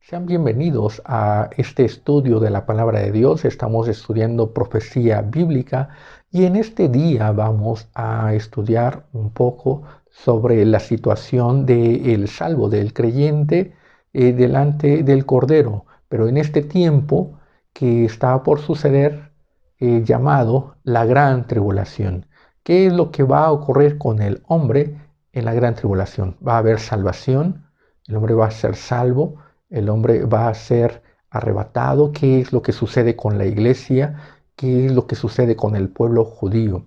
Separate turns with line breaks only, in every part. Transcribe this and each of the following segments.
Sean bienvenidos a este estudio de la palabra de Dios. Estamos estudiando profecía bíblica y en este día vamos a estudiar un poco sobre la situación del salvo, del creyente delante del Cordero. Pero en este tiempo que está por suceder, llamado la gran tribulación. ¿Qué es lo que va a ocurrir con el hombre en la gran tribulación? Va a haber salvación, el hombre va a ser salvo, el hombre va a ser arrebatado. ¿Qué es lo que sucede con la iglesia? ¿Qué es lo que sucede con el pueblo judío?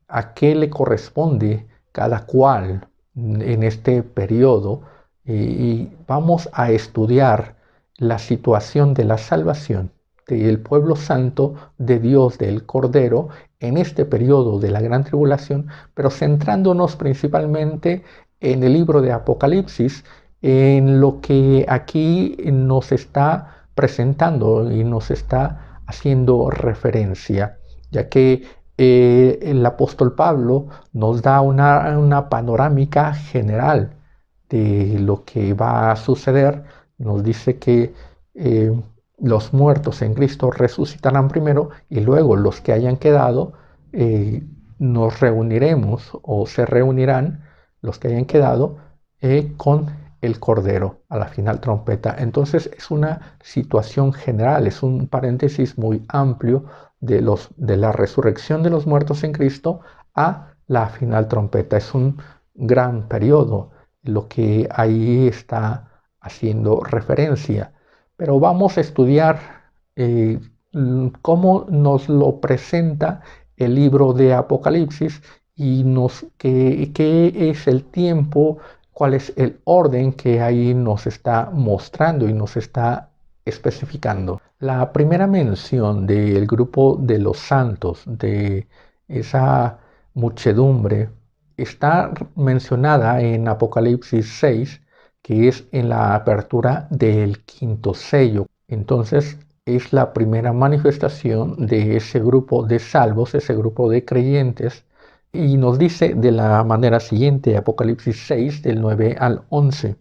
¿A qué le corresponde cada cual en este periodo? Y vamos a estudiar la situación de la salvación del pueblo santo de Dios, del Cordero, en este periodo de la gran tribulación, pero centrándonos principalmente en el libro de Apocalipsis, en lo que aquí nos está presentando y nos está haciendo referencia, ya que el apóstol Pablo nos da una panorámica general de lo que va a suceder. Nos dice que los muertos en Cristo resucitarán primero y luego los que hayan quedado nos reuniremos o se reunirán los que hayan quedado con el Cordero a la final trompeta. Entonces es una situación general, es un paréntesis muy amplio de la resurrección de los muertos en Cristo a la final trompeta. Es un gran periodo lo que ahí está haciendo referencia. Pero vamos a estudiar cómo nos lo presenta el libro de Apocalipsis y qué es el tiempo, cuál es el orden que ahí nos está mostrando y nos está especificando. La primera mención del grupo de los santos, de esa muchedumbre, está mencionada en Apocalipsis 6, que es en la apertura del quinto sello. Entonces es la primera manifestación de ese grupo de salvos, ese grupo de creyentes, y nos dice de la manera siguiente, Apocalipsis 6, del 9 al 11.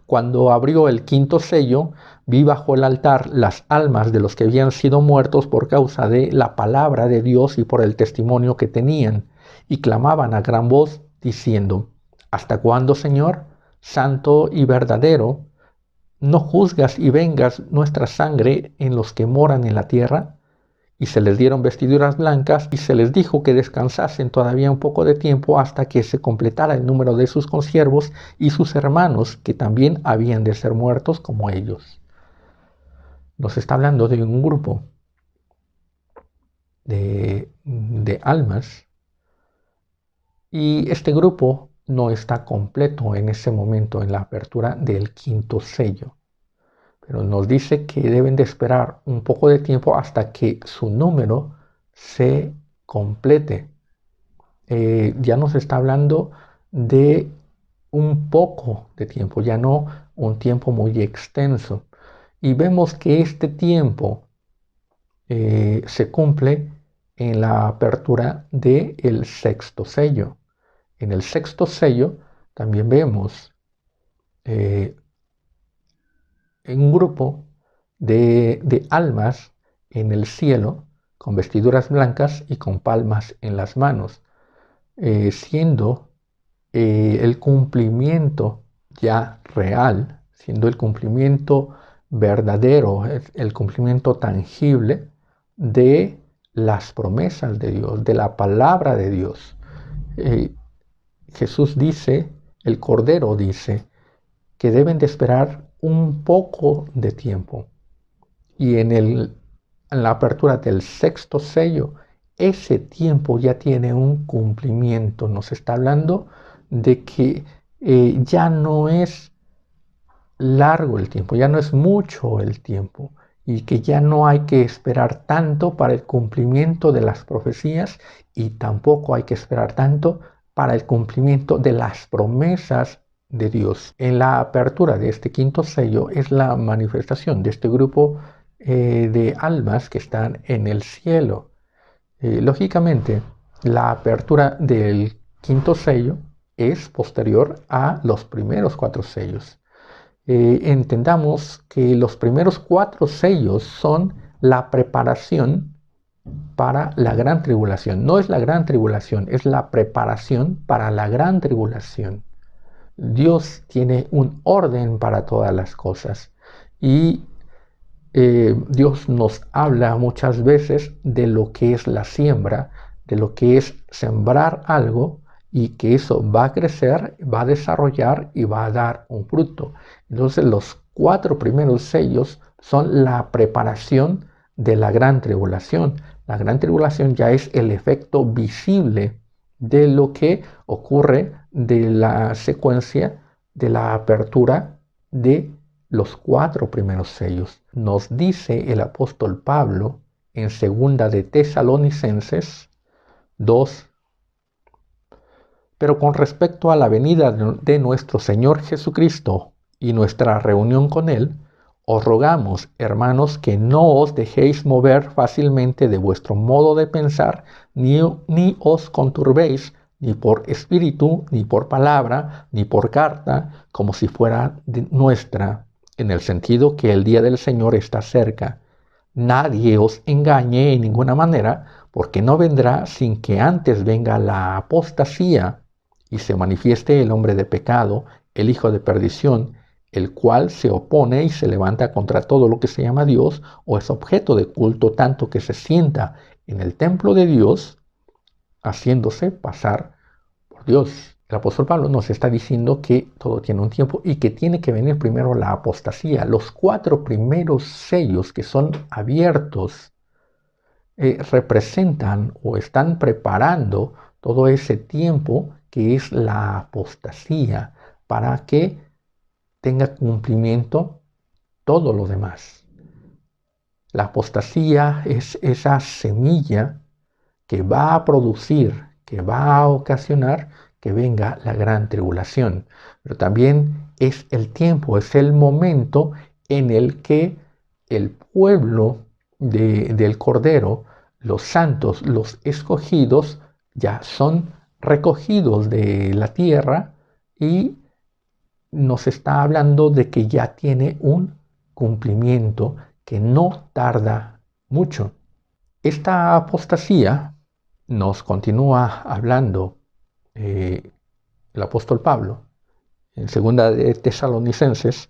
Cuando abrió el quinto sello, vi bajo el altar las almas de los que habían sido muertos por causa de la palabra de Dios y por el testimonio que tenían, y clamaban a gran voz, diciendo: ¿Hasta cuándo, Señor, santo y verdadero, no juzgas y vengas nuestra sangre en los que moran en la tierra? Y se les dieron vestiduras blancas y se les dijo que descansasen todavía un poco de tiempo hasta que se completara el número de sus consiervos y sus hermanos, que también habían de ser muertos como ellos. Nos está hablando de un grupo de almas, y este grupo no está completo en ese momento, en la apertura del quinto sello. Pero nos dice que deben de esperar un poco de tiempo hasta que su número se complete. Ya nos está hablando de un poco de tiempo, ya no un tiempo muy extenso. Y vemos que este tiempo se cumple en la apertura del sexto sello. En el sexto sello también vemos un grupo de almas en el cielo con vestiduras blancas y con palmas en las manos, siendo el cumplimiento ya real, siendo el cumplimiento verdadero, el cumplimiento tangible de las promesas de Dios, de la palabra de Dios. Jesús dice, el Cordero dice, que deben de esperar un poco de tiempo. Y en la apertura del sexto sello, ese tiempo ya tiene un cumplimiento. Nos está hablando de que ya no es largo el tiempo, ya no es mucho el tiempo, y que ya no hay que esperar tanto para el cumplimiento de las profecías, y tampoco hay que esperar tanto para el cumplimiento de las promesas de Dios. En la apertura de este quinto sello es la manifestación de este grupo de almas que están en el cielo. Lógicamente, la apertura del quinto sello es posterior a los primeros 4 sellos. entendamos que los primeros 4 sellos son la preparación para la gran tribulación. No es la gran tribulación, es la preparación para la gran tribulación. Dios tiene un orden para todas las cosas y Dios nos habla muchas veces de lo que es la siembra, de lo que es sembrar algo y que eso va a crecer, va a desarrollar y va a dar un fruto. Entonces los 4 primeros sellos son la preparación de la gran tribulación. La gran tribulación ya es el efecto visible de lo que ocurre de la secuencia de la apertura de los 4 primeros sellos. Nos dice el apóstol Pablo en 2 de Tesalonicenses 2: pero con respecto a la venida de nuestro Señor Jesucristo y nuestra reunión con Él, os rogamos, hermanos, que no os dejéis mover fácilmente de vuestro modo de pensar, ni os conturbéis, ni por espíritu, ni por palabra, ni por carta, como si fuera nuestra, en el sentido que el día del Señor está cerca. Nadie os engañe en ninguna manera, porque no vendrá sin que antes venga la apostasía y se manifieste el hombre de pecado, el hijo de perdición, el cual se opone y se levanta contra todo lo que se llama Dios o es objeto de culto, tanto que se sienta en el templo de Dios, haciéndose pasar por Dios. El apóstol Pablo nos está diciendo que todo tiene un tiempo y que tiene que venir primero la apostasía. Los 4 primeros sellos que son abiertos representan o están preparando todo ese tiempo que es la apostasía para que tenga cumplimiento todo lo demás. La apostasía es esa semilla que va a producir, que va a ocasionar que venga la gran tribulación. Pero también es el tiempo, es el momento en el que el pueblo del Cordero, los santos, los escogidos, ya son recogidos de la tierra y nos está hablando de que ya tiene un cumplimiento que no tarda mucho. Esta apostasía nos continúa hablando el apóstol Pablo en 2 de Tesalonicenses: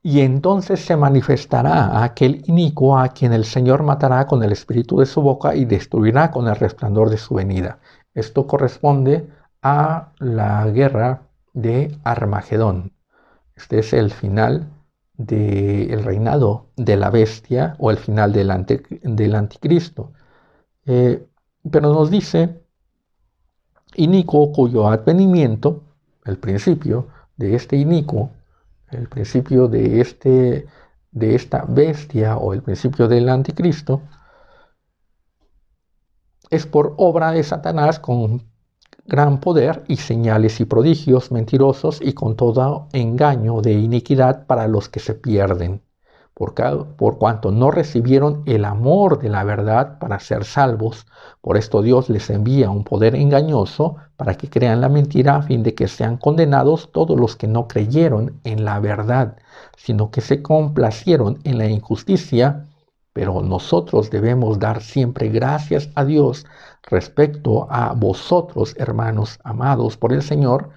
y entonces se manifestará aquel inicuo a quien el Señor matará con el espíritu de su boca y destruirá con el resplandor de su venida. Esto corresponde a la guerra de Armagedón. Este es el final del reinado de la bestia o el final del anticristo. Pero nos dice: inicuo cuyo advenimiento, el principio de este inicuo, el principio de esta bestia o el principio del anticristo, es por obra de Satanás con gran poder y señales y prodigios mentirosos y con todo engaño de iniquidad para los que se pierden, por cuanto no recibieron el amor de la verdad para ser salvos. Por esto Dios les envía un poder engañoso para que crean la mentira, a fin de que sean condenados todos los que no creyeron en la verdad, sino que se complacieron en la injusticia. Pero nosotros debemos dar siempre gracias a Dios respecto a vosotros, hermanos amados por el Señor,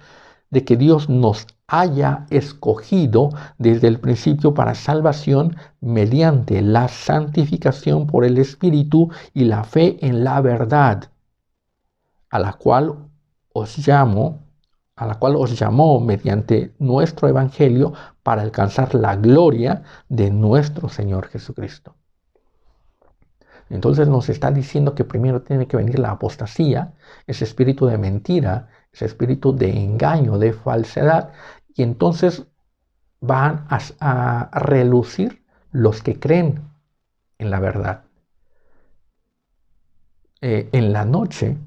de que Dios nos haya escogido desde el principio para salvación mediante la santificación por el Espíritu y la fe en la verdad, a la cual os llamó mediante nuestro Evangelio para alcanzar la gloria de nuestro Señor Jesucristo. Entonces nos está diciendo que primero tiene que venir la apostasía, ese espíritu de mentira, ese espíritu de engaño, de falsedad, y entonces van a relucir los que creen en la verdad. En la noche,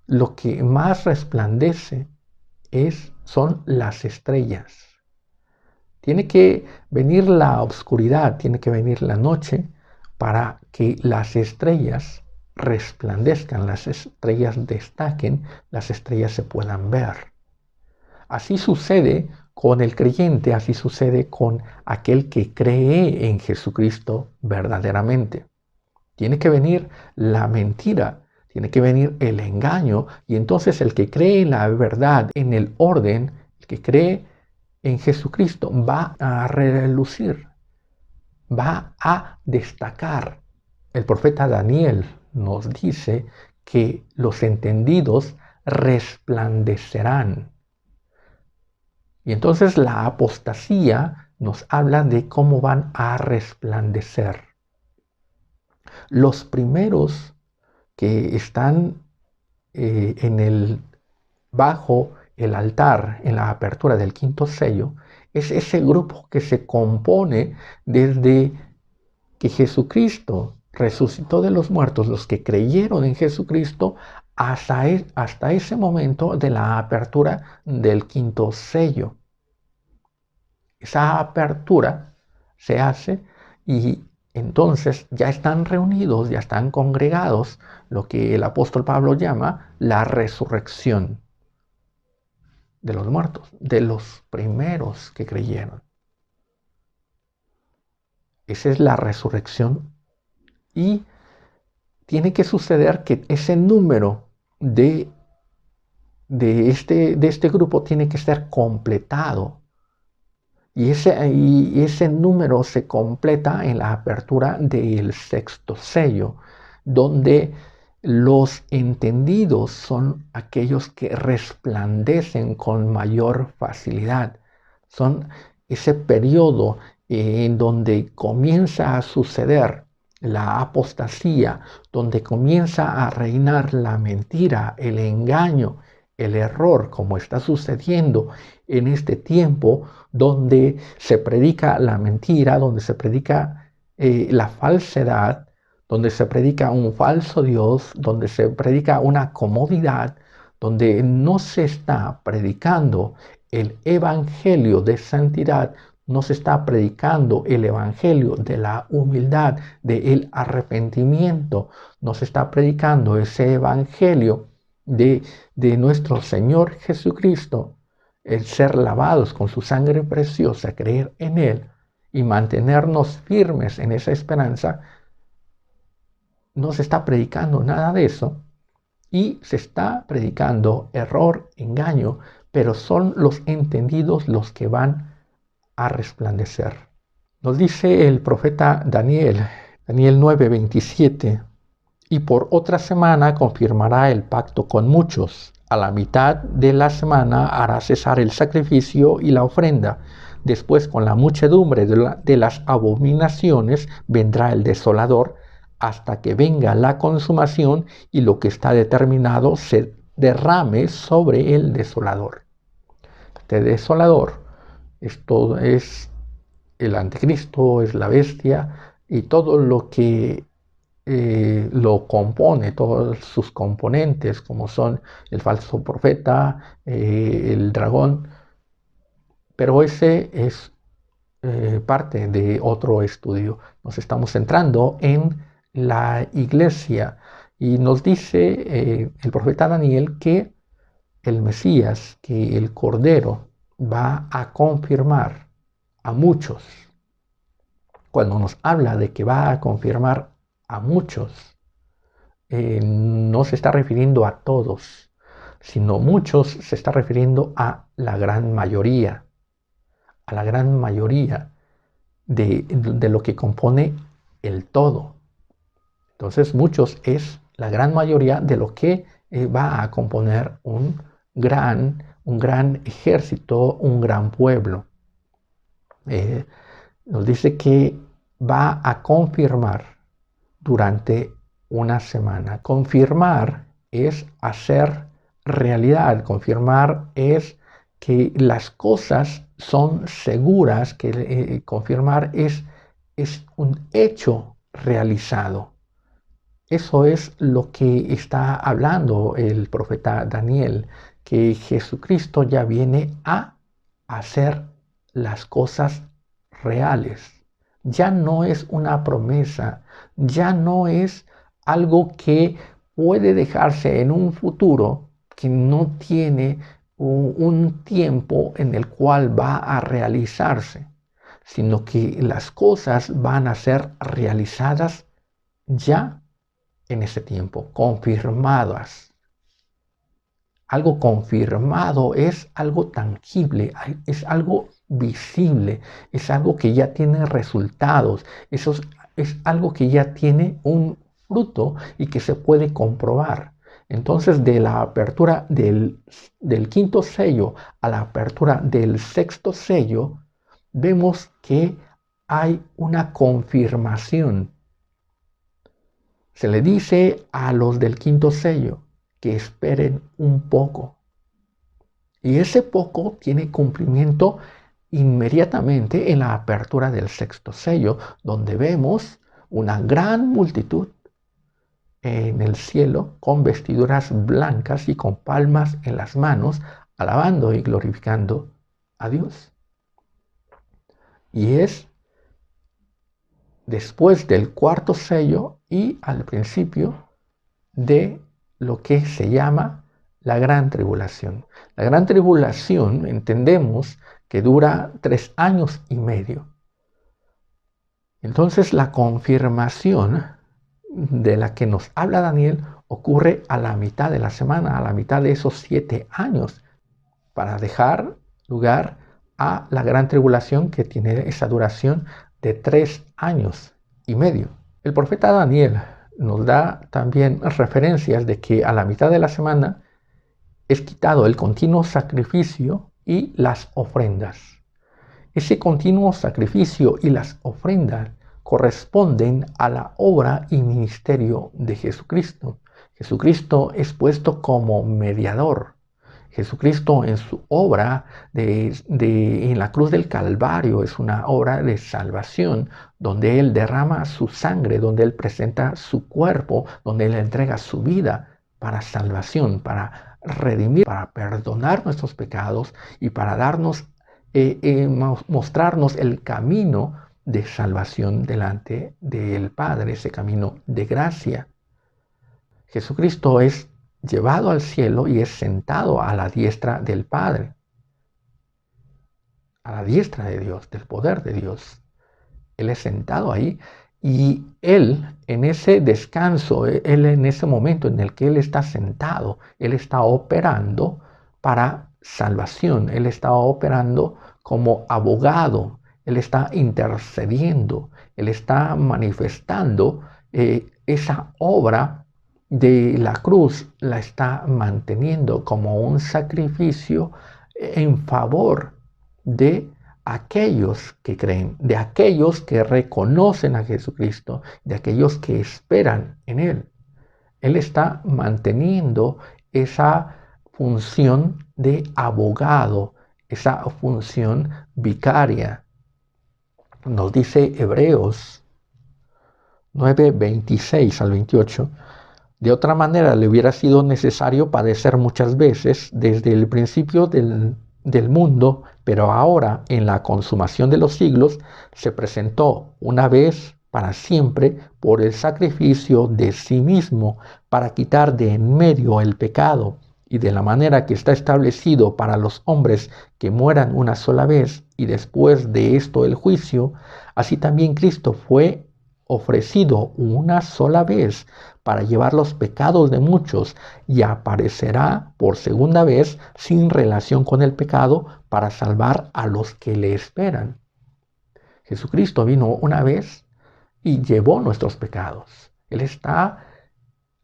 lo que más resplandece son las estrellas. Tiene que venir la oscuridad, tiene que venir la noche, para que las estrellas resplandezcan, las estrellas destaquen, las estrellas se puedan ver. Así sucede con el creyente, así sucede con aquel que cree en Jesucristo verdaderamente. Tiene que venir la mentira, tiene que venir el engaño, y entonces el que cree en la verdad, en el orden, el que cree en Jesucristo, va a relucir, va a destacar. El profeta Daniel nos dice que los entendidos resplandecerán. Y entonces la apostasía nos habla de cómo van a resplandecer. Los primeros que están bajo el altar, en la apertura del quinto sello, es ese grupo que se compone desde que Jesucristo resucitó de los muertos, los que creyeron en Jesucristo, hasta ese momento de la apertura del quinto sello. Esa apertura se hace y entonces ya están reunidos, ya están congregados, lo que el apóstol Pablo llama la resurrección de los muertos, de los primeros que creyeron. Esa es la resurrección y tiene que suceder que ese número de este grupo tiene que ser completado. Y ese número se completa en la apertura del sexto sello, donde los entendidos son aquellos que resplandecen con mayor facilidad. Son ese periodo en donde comienza a suceder la apostasía, donde comienza a reinar la mentira, el engaño, el error, como está sucediendo en este tiempo, donde se predica la mentira, donde se predica la falsedad, donde se predica un falso Dios, donde se predica una comodidad, donde no se está predicando el evangelio de santidad, no se está predicando el evangelio de la humildad, del arrepentimiento, no se está predicando ese evangelio de nuestro Señor Jesucristo, el ser lavados con su sangre preciosa, creer en Él y mantenernos firmes en esa esperanza. No se está predicando nada de eso y se está predicando error, engaño, pero son los entendidos los que van a resplandecer. Nos dice el profeta Daniel 9:27, y por otra semana confirmará el pacto con muchos. A la mitad de la semana hará cesar el sacrificio y la ofrenda. Después, con la muchedumbre de las abominaciones, vendrá el desolador, hasta que venga la consumación y lo que está determinado se derrame sobre el desolador. Este desolador, esto es el anticristo, es la bestia y todo lo que lo compone, todos sus componentes, como son el falso profeta, el dragón, pero ese es parte de otro estudio. Nos estamos centrando en la iglesia y nos dice el profeta Daniel que el Mesías, que el Cordero va a confirmar a muchos. Cuando nos habla de que va a confirmar a muchos, no se está refiriendo a todos, sino muchos se está refiriendo a la gran mayoría, de lo que compone el todo. Entonces muchos es la gran mayoría de lo que va a componer un gran ejército, un gran pueblo. Nos dice que va a confirmar durante una semana. Confirmar es hacer realidad. Confirmar es que las cosas son seguras, que confirmar es un hecho realizado. Eso es lo que está hablando el profeta Daniel, que Jesucristo ya viene a hacer las cosas reales. Ya no es una promesa, ya no es algo que puede dejarse en un futuro que no tiene un tiempo en el cual va a realizarse, sino que las cosas van a ser realizadas ya en ese tiempo, confirmadas. Algo confirmado es algo tangible, es algo visible, es algo que ya tiene resultados, es algo que ya tiene un fruto y que se puede comprobar. Entonces, de la apertura del quinto sello a la apertura del sexto sello, vemos que hay una confirmación. Se le dice a los del quinto sello que esperen un poco. Y ese poco tiene cumplimiento inmediatamente en la apertura del sexto sello, donde vemos una gran multitud en el cielo con vestiduras blancas y con palmas en las manos, alabando y glorificando a Dios. Y es después del cuarto sello y al principio de lo que se llama la gran tribulación. La gran tribulación entendemos que dura 3 años y medio. Entonces la confirmación de la que nos habla Daniel ocurre a la mitad de la semana, a la mitad de esos 7 años, para dejar lugar a la gran tribulación que tiene esa duración de 3 años y medio. El profeta Daniel nos da también referencias de que a la mitad de la semana es quitado el continuo sacrificio y las ofrendas. Ese continuo sacrificio y las ofrendas corresponden a la obra y ministerio de Jesucristo. Jesucristo es puesto como mediador. Jesucristo en su obra en la cruz del Calvario es una obra de salvación, donde Él derrama su sangre, donde Él presenta su cuerpo, donde Él entrega su vida para salvación, para redimir, para perdonar nuestros pecados y para darnos, mostrarnos el camino de salvación delante del Padre, ese camino de gracia. Jesucristo es llevado al cielo y es sentado a la diestra del Padre, a la diestra de Dios, del poder de Dios. Él es sentado ahí y Él en ese descanso, Él en ese momento en el que Él está sentado, Él está operando para salvación, Él está operando como abogado, Él está intercediendo, Él está manifestando esa obra de la cruz, la está manteniendo como un sacrificio en favor de aquellos que creen, de aquellos que reconocen a Jesucristo, de aquellos que esperan en Él. Él está manteniendo esa función de abogado, esa función vicaria. Nos dice Hebreos 9, 26 al 28. De otra manera le hubiera sido necesario padecer muchas veces desde el principio del mundo, pero ahora en la consumación de los siglos se presentó una vez para siempre por el sacrificio de sí mismo para quitar de en medio el pecado, y de la manera que está establecido para los hombres que mueran una sola vez y después de esto el juicio, así también Cristo fue ofrecido una sola vez para llevar los pecados de muchos y aparecerá por segunda vez sin relación con el pecado para salvar a los que le esperan. Jesucristo vino una vez y llevó nuestros pecados. Él está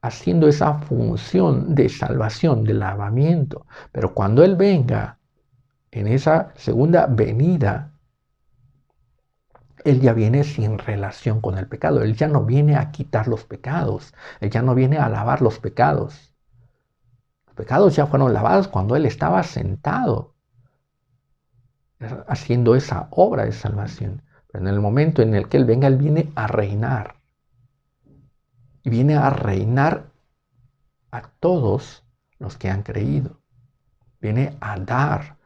haciendo esa función de salvación, de lavamiento. Pero cuando Él venga en esa segunda venida, Él ya viene sin relación con el pecado. Él ya no viene a quitar los pecados. Él ya no viene a lavar los pecados. Los pecados ya fueron lavados cuando Él estaba sentado haciendo esa obra de salvación. Pero en el momento en el que Él venga, Él viene a reinar. Y viene a reinar a todos los que han creído. Viene a dar,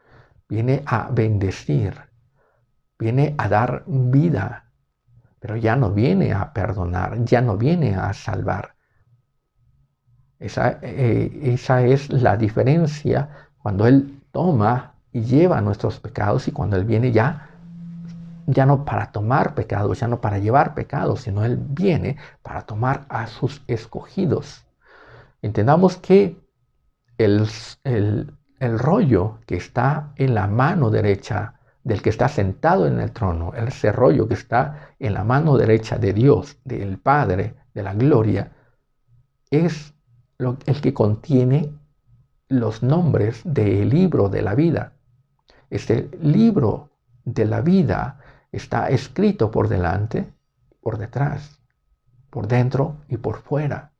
viene a bendecir, viene a dar vida, pero ya no viene a perdonar, ya no viene a salvar. Esa es la diferencia cuando Él toma y lleva nuestros pecados, y cuando Él viene ya no para tomar pecados, ya no para llevar pecados, sino Él viene para tomar a sus escogidos. Entendamos que el rollo que está en la mano derecha del que está sentado en el trono, ese rollo que está en la mano derecha de Dios, del Padre, de la gloria, es el que contiene los nombres del libro de la vida. Este libro de la vida está escrito por delante, por detrás, por dentro y por fuera.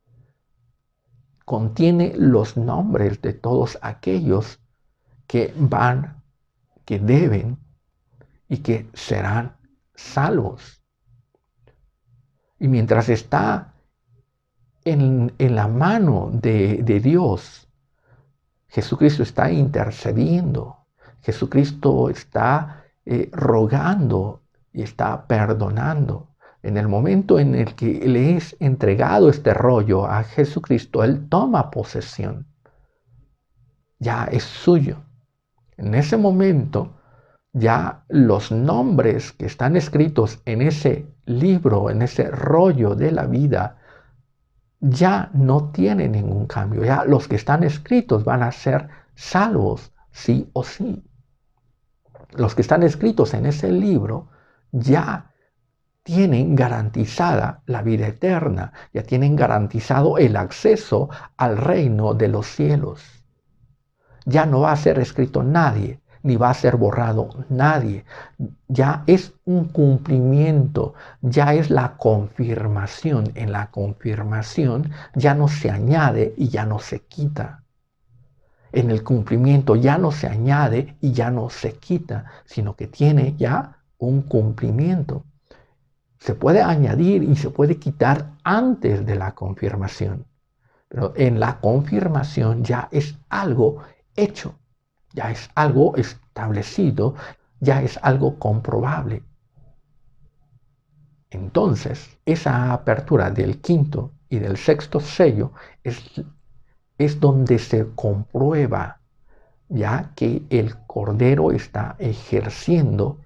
Contiene los nombres de todos aquellos que van, que deben y que serán salvos. Y mientras está en la mano de Dios, Jesucristo está intercediendo, Jesucristo está rogando y está perdonando. En el momento en el que le es entregado este rollo a Jesucristo, Él toma posesión. Ya es suyo. En ese momento, ya los nombres que están escritos en ese libro, en ese rollo de la vida, ya no tienen ningún cambio. Ya los que están escritos van a ser salvos, sí o sí. Los que están escritos en ese libro ya tienen garantizada la vida eterna, ya tienen garantizado el acceso al reino de los cielos. Ya no va a ser escrito nadie, ni va a ser borrado nadie. Ya es un cumplimiento, ya es la confirmación. En la confirmación ya no se añade y ya no se quita. En el cumplimiento ya no se añade y ya no se quita, sino que tiene ya un cumplimiento. Se puede añadir y se puede quitar antes de la confirmación, pero en la confirmación ya es algo hecho, ya es algo establecido, ya es algo comprobable. Entonces, esa apertura del quinto y del sexto sello es donde se comprueba ya que el Cordero está ejerciendo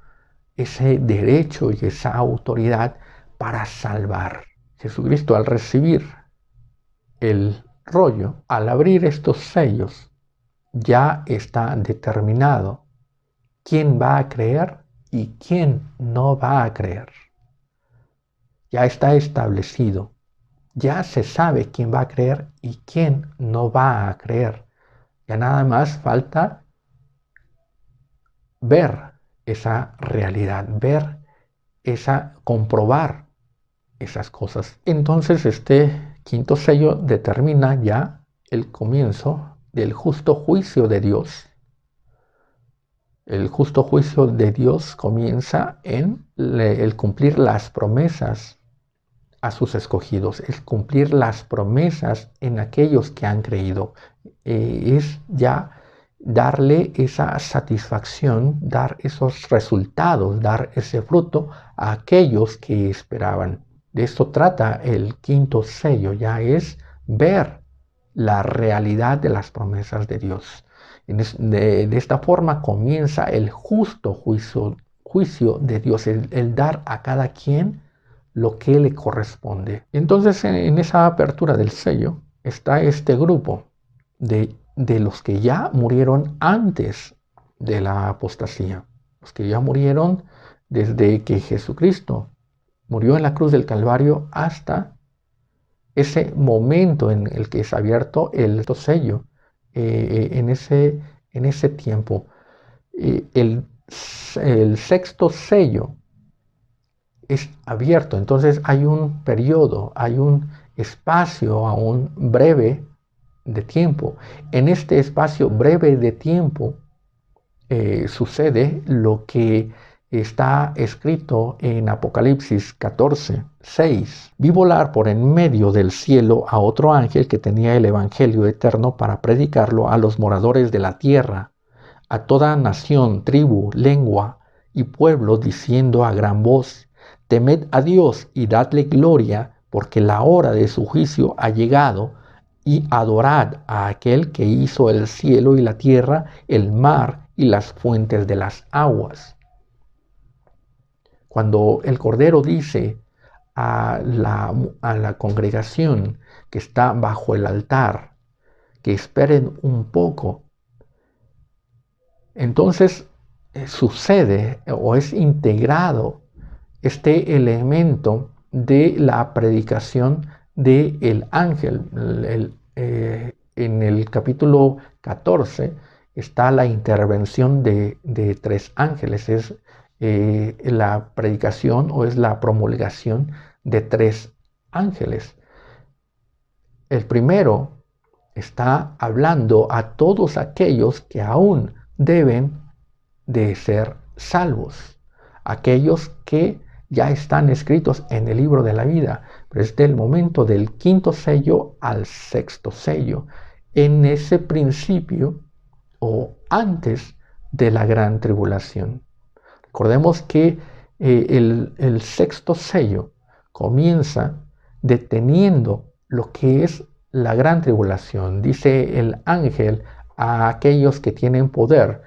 ese derecho y esa autoridad para salvar. Jesucristo, al recibir el rollo, al abrir estos sellos, ya está determinado quién va a creer y quién no va a creer. Ya está establecido. Ya se sabe quién va a creer y quién no va a creer. Ya nada más falta ver esa realidad, comprobar esas cosas. Entonces este quinto sello determina ya el comienzo del justo juicio de Dios. El justo juicio de Dios comienza en el cumplir las promesas a sus escogidos, es cumplir las promesas en aquellos que han creído. Es ya darle esa satisfacción, dar esos resultados, dar ese fruto a aquellos que esperaban. De esto trata el quinto sello, ya es ver la realidad de las promesas de Dios. De esta forma comienza el justo juicio de Dios, el dar a cada quien lo que le corresponde. Entonces en esa apertura del sello está este grupo de los que ya murieron antes de la apostasía, los que ya murieron desde que Jesucristo murió en la cruz del Calvario hasta ese momento en el que es abierto el sello, en ese tiempo. El sexto sello es abierto, entonces hay un periodo, hay un espacio aún breve de tiempo. En este espacio breve de tiempo sucede lo que está escrito en Apocalipsis 14:6. Vi volar por en medio del cielo a otro ángel que tenía el evangelio eterno para predicarlo a los moradores de la tierra, a toda nación, tribu, lengua y pueblo, diciendo a gran voz: temed a Dios y dadle gloria, porque la hora de su juicio ha llegado, y adorad a aquel que hizo el cielo y la tierra, el mar y las fuentes de las aguas. Cuando el Cordero dice a la congregación que está bajo el altar, que esperen un poco, entonces sucede o es integrado este elemento de la predicación del ángel. En el capítulo 14 está la intervención de 3 ángeles. Es la predicación o es la promulgación de 3 ángeles. El primero está hablando a todos aquellos que aún deben de ser salvos, aquellos que ya están escritos en el libro de la vida, pero es del momento del 5º sello al 6º sello, en ese principio o antes de la gran tribulación. Recordemos que el 6º sello comienza deteniendo lo que es la gran tribulación. Dice el ángel a aquellos que tienen poder,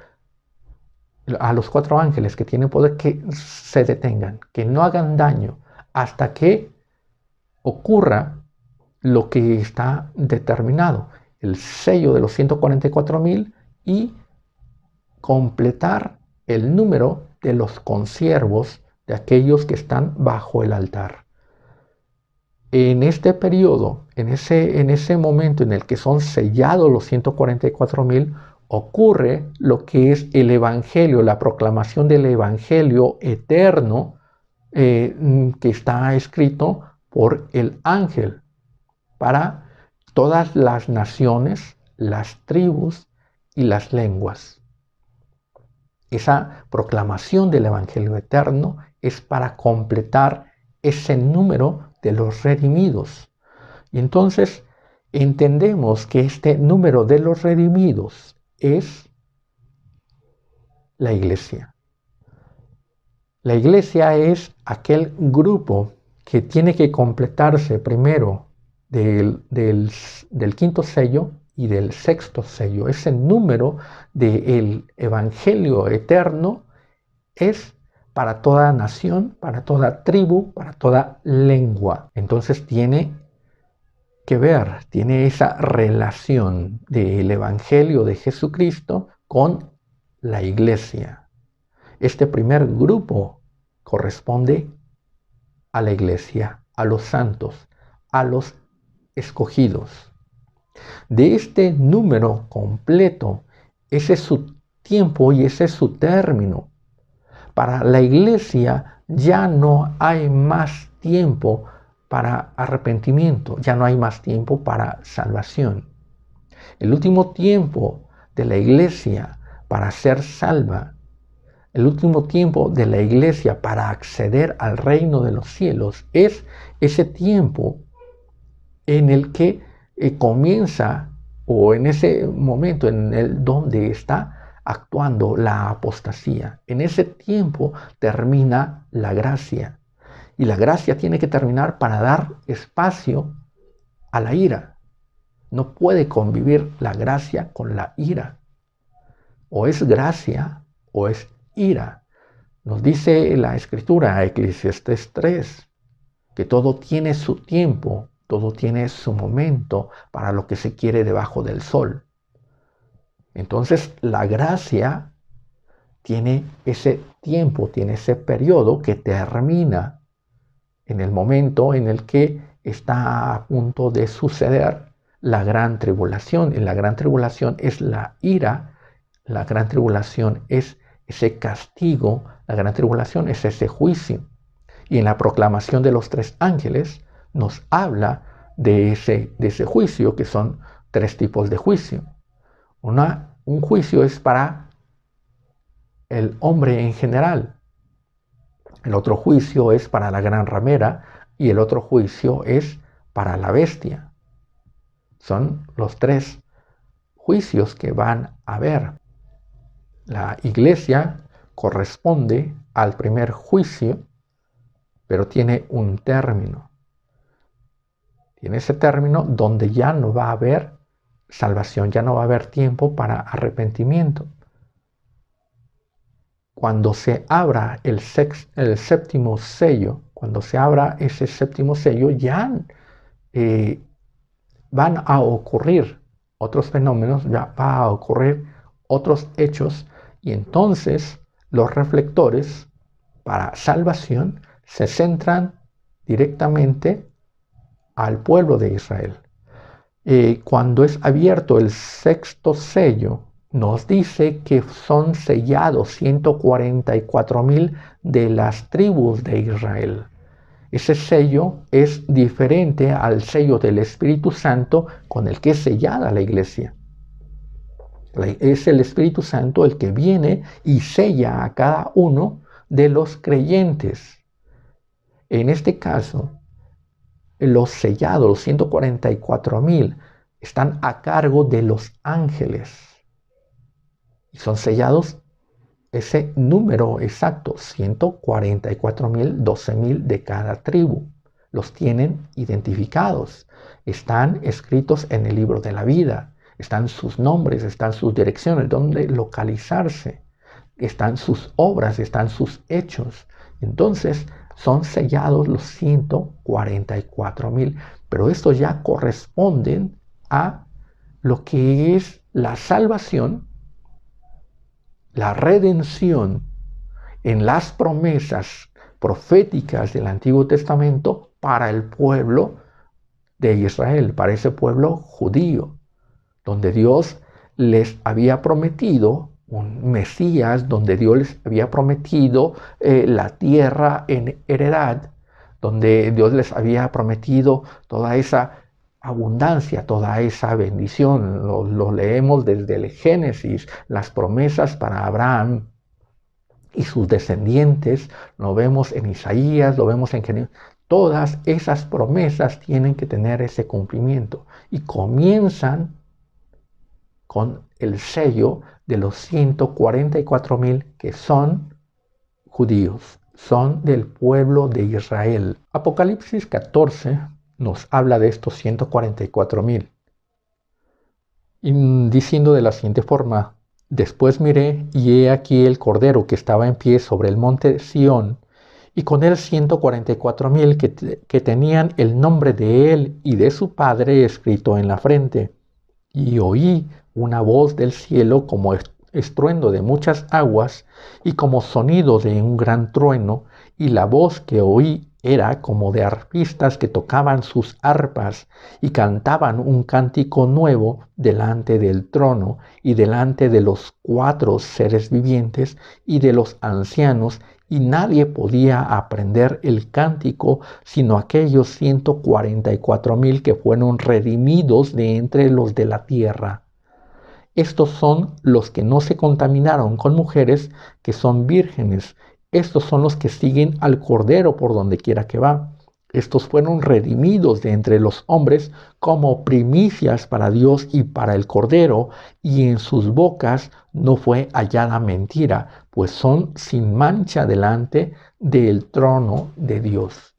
a los 4 ángeles que tienen poder, que se detengan, que no hagan daño hasta que ocurra lo que está determinado, el sello de los 144,000 y completar el número de los consiervos de aquellos que están bajo el altar. En este periodo, en ese momento en el que son sellados los 144,000, ocurre lo que es el Evangelio, la proclamación del Evangelio eterno que está escrito por el ángel para todas las naciones, las tribus y las lenguas. Esa proclamación del Evangelio eterno es para completar ese número de los redimidos. Y entonces entendemos que este número de los redimidos es la iglesia. La iglesia es aquel grupo que tiene que completarse primero del 5º sello y del 6º sello. Ese número del Evangelio eterno es para toda nación, para toda tribu, para toda lengua. Entonces tiene que ver, tiene esa relación del Evangelio de Jesucristo con la iglesia. Este primer grupo corresponde a la iglesia, a los santos, a los escogidos. De este número completo, ese es su tiempo y ese es su término. Para la iglesia ya no hay más tiempo para arrepentimiento, ya no hay más tiempo para salvación. El último tiempo de la iglesia para ser salva, el último tiempo de la iglesia para acceder al reino de los cielos es ese tiempo en el que comienza, o en ese momento en el donde está actuando la apostasía. En ese tiempo termina la gracia. Y la gracia tiene que terminar para dar espacio a la ira. No puede convivir la gracia con la ira. O es gracia o es ira. Nos dice la Escritura, Eclesiastés 3, que todo tiene su tiempo, todo tiene su momento para lo que se quiere debajo del sol. Entonces la gracia tiene ese tiempo, tiene ese periodo que termina en el momento en el que está a punto de suceder la gran tribulación. Y la gran tribulación es la ira, la gran tribulación es ese castigo, la gran tribulación es ese juicio. Y en la proclamación de los 3 ángeles nos habla de ese juicio, que son 3 tipos de juicio. Un juicio es para el hombre en general. El otro juicio es para la gran ramera y el otro juicio es para la bestia. Son los 3 juicios que van a haber. La iglesia corresponde al primer juicio, pero tiene un término. Y en ese término donde ya no va a haber salvación, ya no va a haber tiempo para arrepentimiento. Cuando se abra el séptimo sello, cuando se abra ese séptimo sello, ya van a ocurrir otros fenómenos, ya va a ocurrir otros hechos, y entonces los reflectores para salvación se centran directamente al pueblo de Israel. Cuando es abierto el sexto sello, nos dice que son sellados 144,000 de las tribus de Israel. Ese sello es diferente al sello del Espíritu Santo con el que es sellada la iglesia. Es el Espíritu Santo el que viene y sella a cada uno de los creyentes. En este caso, los sellados, los 144,000, están a cargo de los ángeles. Y son sellados ese número exacto, 144,000, 12,000 de cada tribu. Los tienen identificados. Están escritos en el libro de la vida. Están sus nombres, están sus direcciones, dónde localizarse. Están sus obras, están sus hechos. Entonces, son sellados los 144,000. Pero estos ya corresponden a lo que es la salvación, la redención en las promesas proféticas del Antiguo Testamento para el pueblo de Israel, para ese pueblo judío, donde Dios les había prometido un Mesías, donde Dios les había prometido la tierra en heredad, donde Dios les había prometido toda esa abundancia, toda esa bendición. Lo leemos desde el Génesis, las promesas para Abraham y sus descendientes, lo vemos en Isaías, lo vemos en Jeremías. Todas esas promesas tienen que tener ese cumplimiento y comienzan con el sello de los 144,000 que son judíos, son del pueblo de Israel. Apocalipsis 14 nos habla de estos 144,000, diciendo de la siguiente forma: después miré y he aquí el Cordero que estaba en pie sobre el monte Sión, y con él 144,000 que tenían el nombre de él y de su padre escrito en la frente. Y oí una voz del cielo como estruendo de muchas aguas y como sonido de un gran trueno, y la voz que oí era como de arpistas que tocaban sus arpas y cantaban un cántico nuevo delante del trono y delante de los 4 seres vivientes y de los ancianos, y nadie podía aprender el cántico sino aquellos 144,000 que fueron redimidos de entre los de la tierra. Estos son los que no se contaminaron con mujeres, que son vírgenes. Estos son los que siguen al Cordero por donde quiera que va. Estos fueron redimidos de entre los hombres como primicias para Dios y para el Cordero, y en sus bocas no fue hallada mentira, pues son sin mancha delante del trono de Dios.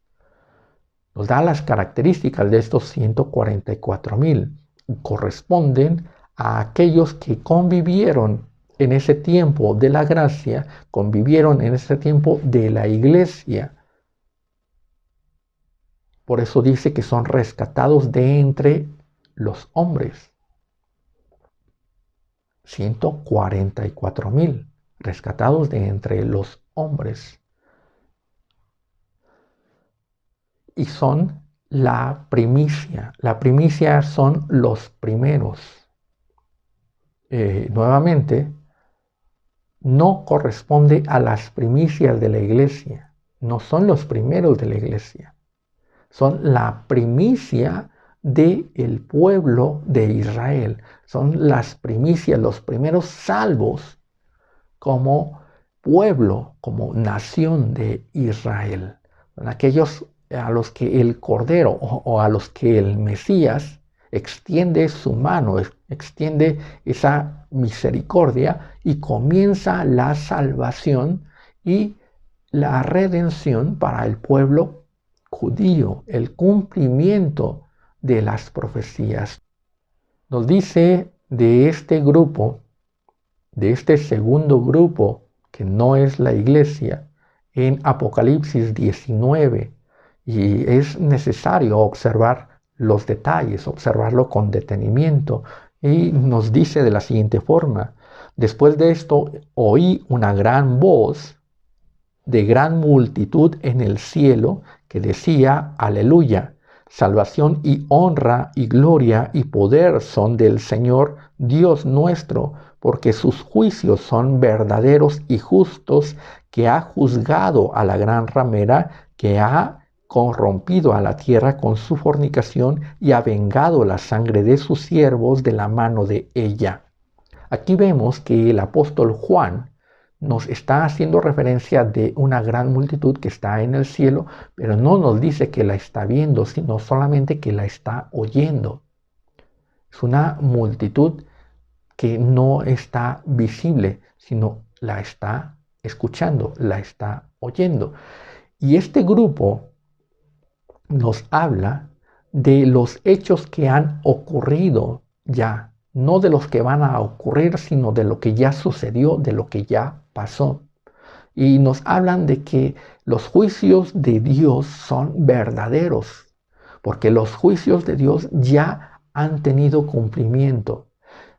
Nos da las características de estos 144,000. Corresponden a aquellos que convivieron en ese tiempo de la gracia, convivieron en ese tiempo de la iglesia. Por eso dice que son rescatados de entre los hombres. 144,000 rescatados de entre los hombres. Y son la primicia. La primicia son los primeros. Nuevamente, no corresponde a las primicias de la iglesia. No son los primeros de la iglesia. Son la primicia del pueblo de Israel. Son las primicias, los primeros salvos como pueblo, como nación de Israel. Son aquellos a los que el Cordero o a los que el Mesías extiende su mano, extiende esa misericordia, y comienza la salvación y la redención para el pueblo judío, el cumplimiento de las profecías. Nos dice de este grupo, de este segundo grupo, que no es la iglesia, en Apocalipsis 19, y es necesario observar los detalles, observarlo con detenimiento, y nos dice de la siguiente forma: después de esto oí una gran voz de gran multitud en el cielo que decía: Aleluya, salvación y honra y gloria y poder son del Señor Dios nuestro, porque sus juicios son verdaderos y justos, que ha juzgado a la gran ramera, que ha corrompido a la tierra con su fornicación y ha vengado la sangre de sus siervos de la mano de ella. Aquí vemos que el apóstol Juan nos está haciendo referencia de una gran multitud que está en el cielo, pero no nos dice que la está viendo, sino solamente que la está oyendo. Es una multitud que no está visible, sino la está escuchando, la está oyendo. Y este grupo nos habla de los hechos que han ocurrido ya, no de los que van a ocurrir, sino de lo que ya sucedió, de lo que ya pasó. Y nos hablan de que los juicios de Dios son verdaderos, porque los juicios de Dios ya han tenido cumplimiento.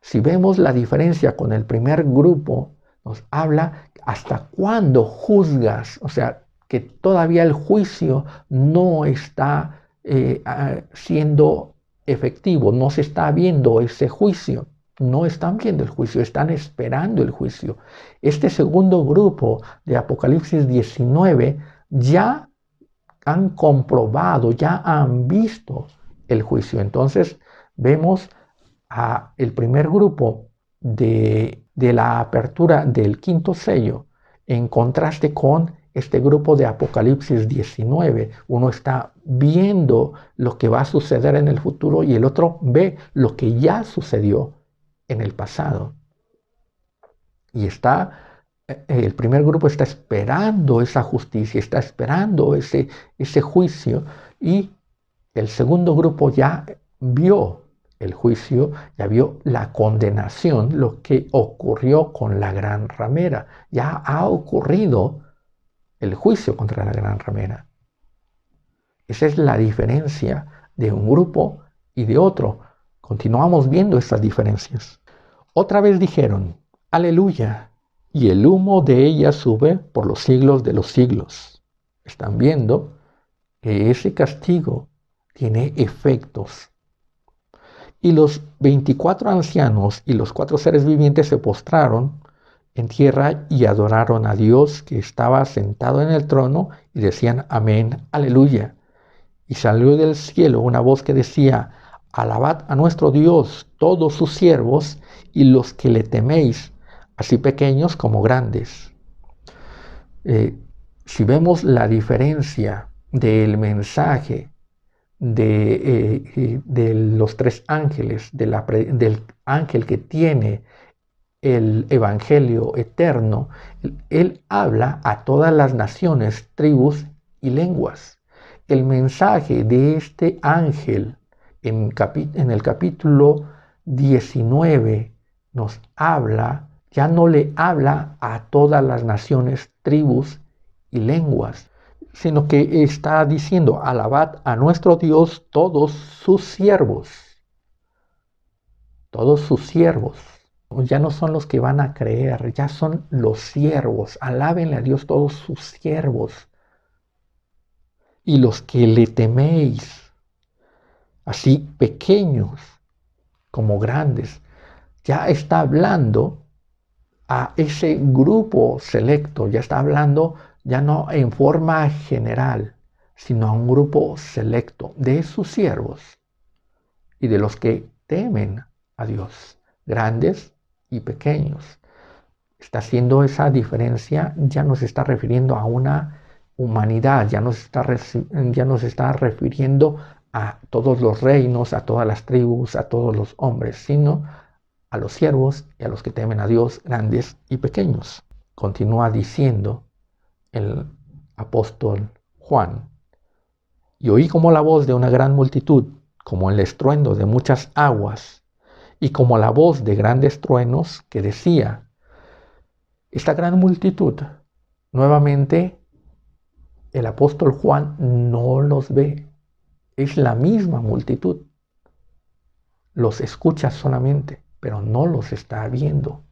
Si vemos la diferencia con el primer grupo, nos habla hasta cuándo juzgas, o sea, que todavía el juicio no está siendo efectivo, no se está viendo ese juicio, no están viendo el juicio, están esperando el juicio. Este segundo grupo de Apocalipsis 19 ya han comprobado, ya han visto el juicio. Entonces vemos a el primer grupo de la apertura del quinto sello en contraste con este grupo de Apocalipsis 19. Uno está viendo lo que va a suceder en el futuro y el otro ve lo que ya sucedió en el pasado. Y el primer grupo está esperando esa justicia, está esperando ese juicio, y el segundo grupo ya vio el juicio, ya vio la condenación, lo que ocurrió con la gran ramera. Ya ha ocurrido el juicio contra la gran ramera. Esa es la diferencia de un grupo y de otro. Continuamos viendo estas diferencias. Otra vez dijeron: Aleluya, y el humo de ella sube por los siglos de los siglos. Están viendo que ese castigo tiene efectos. Y los 24 ancianos y los 4 seres vivientes se postraron en tierra y adoraron a Dios que estaba sentado en el trono, y decían: Amén, aleluya. Y salió del cielo una voz que decía: Alabad a nuestro Dios todos sus siervos y los que le teméis, así pequeños como grandes. Si vemos la diferencia del mensaje de los 3 ángeles, del ángel que tiene el evangelio eterno, él habla a todas las naciones, tribus y lenguas. El mensaje de este ángel en el capítulo 19 nos habla, ya no le habla a todas las naciones, tribus y lenguas, sino que está diciendo: alabad a nuestro Dios todos sus siervos. Todos sus siervos. Ya no son los que van a creer, ya son los siervos. Alábenle a Dios todos sus siervos. Y los que le teméis, así pequeños como grandes. Ya está hablando a ese grupo selecto, ya está hablando ya no en forma general, sino a un grupo selecto de sus siervos y de los que temen a Dios, grandes y pequeños. Está haciendo esa diferencia, ya no se está refiriendo a una humanidad, ya no se está refiriendo a todos los reinos, a todas las tribus, a todos los hombres, sino a los siervos y a los que temen a Dios, grandes y pequeños. Continúa diciendo el apóstol Juan: y oí como la voz de una gran multitud, como el estruendo de muchas aguas, y como la voz de grandes truenos que decía. Esta gran multitud, nuevamente, el apóstol Juan no los ve. Es la misma multitud. Los escucha solamente, pero no los está viendo.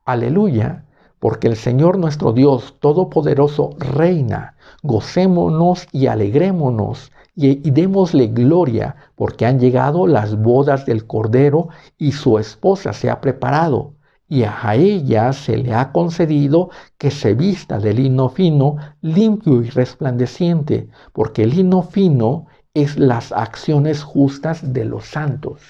Aleluya, porque el Señor nuestro Dios Todopoderoso reina. Gocémonos y alegrémonos y démosle gloria, porque han llegado las bodas del Cordero y su esposa se ha preparado. Y a ella se le ha concedido que se vista de lino fino, limpio y resplandeciente, porque el lino fino es las acciones justas de los santos.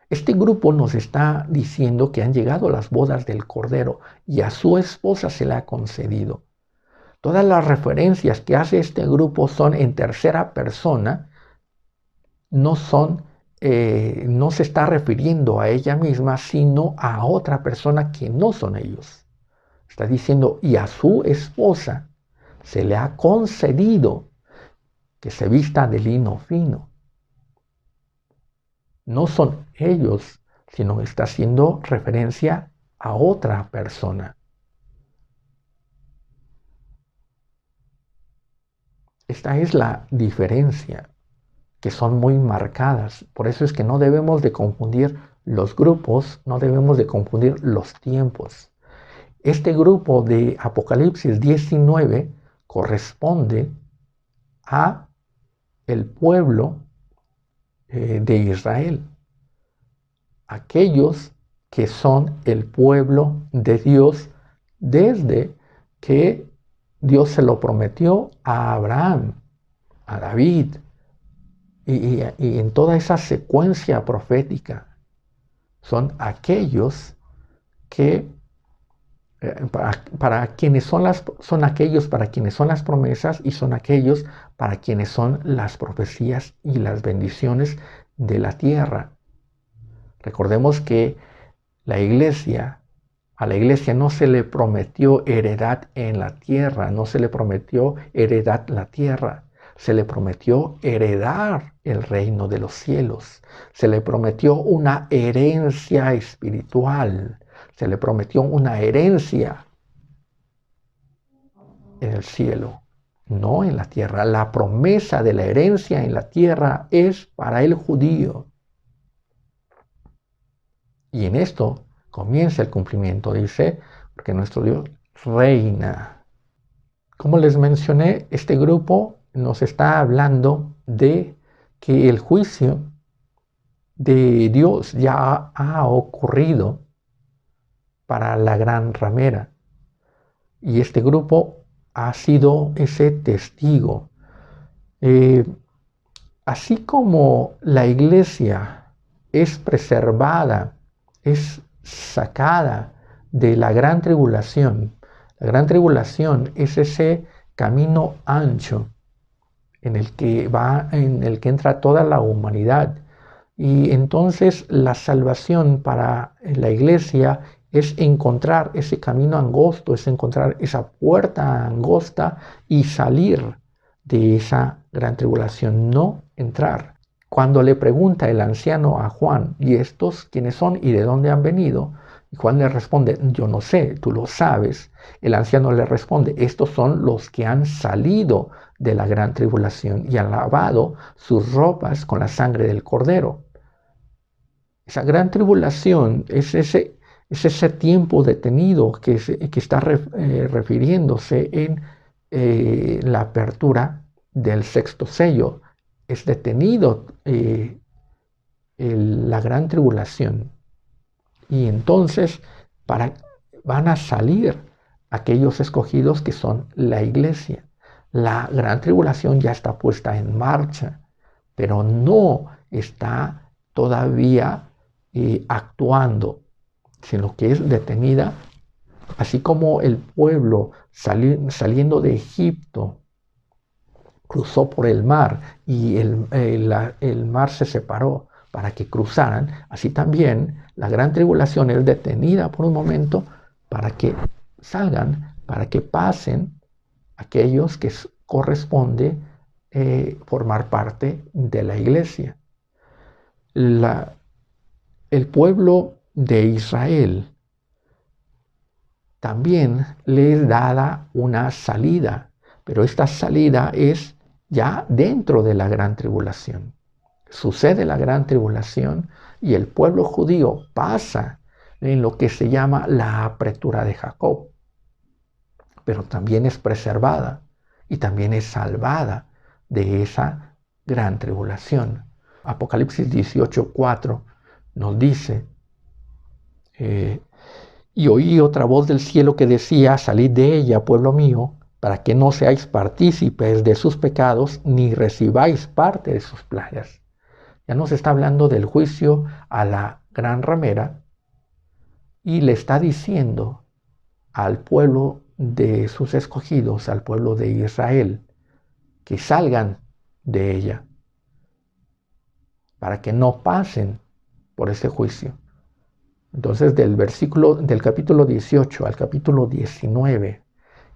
Este grupo nos está diciendo que han llegado las bodas del Cordero y a su esposa se le ha concedido. Todas las referencias que hace este grupo son en tercera persona, no se está refiriendo a ella misma, sino a otra persona que no son ellos. Está diciendo, y a su esposa se le ha concedido que se vista de lino fino. No son ellos, sino está haciendo referencia a otra persona. Esta es la diferencia, que son muy marcadas. Por eso es que no debemos de confundir los grupos, no debemos de confundir los tiempos. Este grupo de Apocalipsis 19 corresponde a el pueblo de Israel. Aquellos que son el pueblo de Dios desde que Dios se lo prometió a Abraham, a David, y en toda esa secuencia profética. Son aquellos que para quienes son aquellos para quienes son las promesas, y son aquellos para quienes son las profecías y las bendiciones de la tierra. Recordemos que a la iglesia no se le prometió heredad en la tierra, no se le prometió heredad la tierra, se le prometió heredar el reino de los cielos, se le prometió una herencia espiritual, se le prometió una herencia en el cielo, no en la tierra. La promesa de la herencia en la tierra es para el judío. Y en esto comienza el cumplimiento, dice, porque nuestro Dios reina. Como les mencioné, este grupo nos está hablando de que el juicio de Dios ya ha ocurrido para la gran ramera. Y este grupo ha sido ese testigo. Así como la iglesia es preservada, es sacada de la gran tribulación. La gran tribulación es ese camino ancho en el que entra toda la humanidad. Y entonces la salvación para la iglesia es encontrar ese camino angosto, es encontrar esa puerta angosta y salir de esa gran tribulación, no entrar. Cuando le pregunta el anciano a Juan, ¿y estos quiénes son y de dónde han venido? Y Juan le responde, yo no sé, tú lo sabes. El anciano le responde, estos son los que han salido de la gran tribulación y han lavado sus ropas con la sangre del Cordero. Esa gran tribulación es ese tiempo detenido que está refiriéndose en la apertura del sexto sello. Es detenido la gran tribulación. Y entonces van a salir aquellos escogidos que son la iglesia. La gran tribulación ya está puesta en marcha, pero no está todavía actuando, sino que es detenida, así como el pueblo saliendo de Egipto cruzó por el mar y el mar se separó para que cruzaran, así también la gran tribulación es detenida por un momento para que salgan, para que pasen aquellos que corresponde formar parte de la iglesia. El pueblo de Israel también le es dada una salida, pero esta salida es ya dentro de la gran tribulación. Sucede la gran tribulación y el pueblo judío pasa en lo que se llama la apretura de Jacob, pero también es preservada y también es salvada de esa gran tribulación. Apocalipsis 18:4 nos dice, y oí otra voz del cielo que decía, salid de ella, pueblo mío, para que no seáis partícipes de sus pecados, ni recibáis parte de sus plagas. Ya nos está hablando del juicio a la gran ramera y le está diciendo al pueblo de sus escogidos, al pueblo de Israel, que salgan de ella, para que no pasen por ese juicio. Entonces, del capítulo 18 al capítulo 19,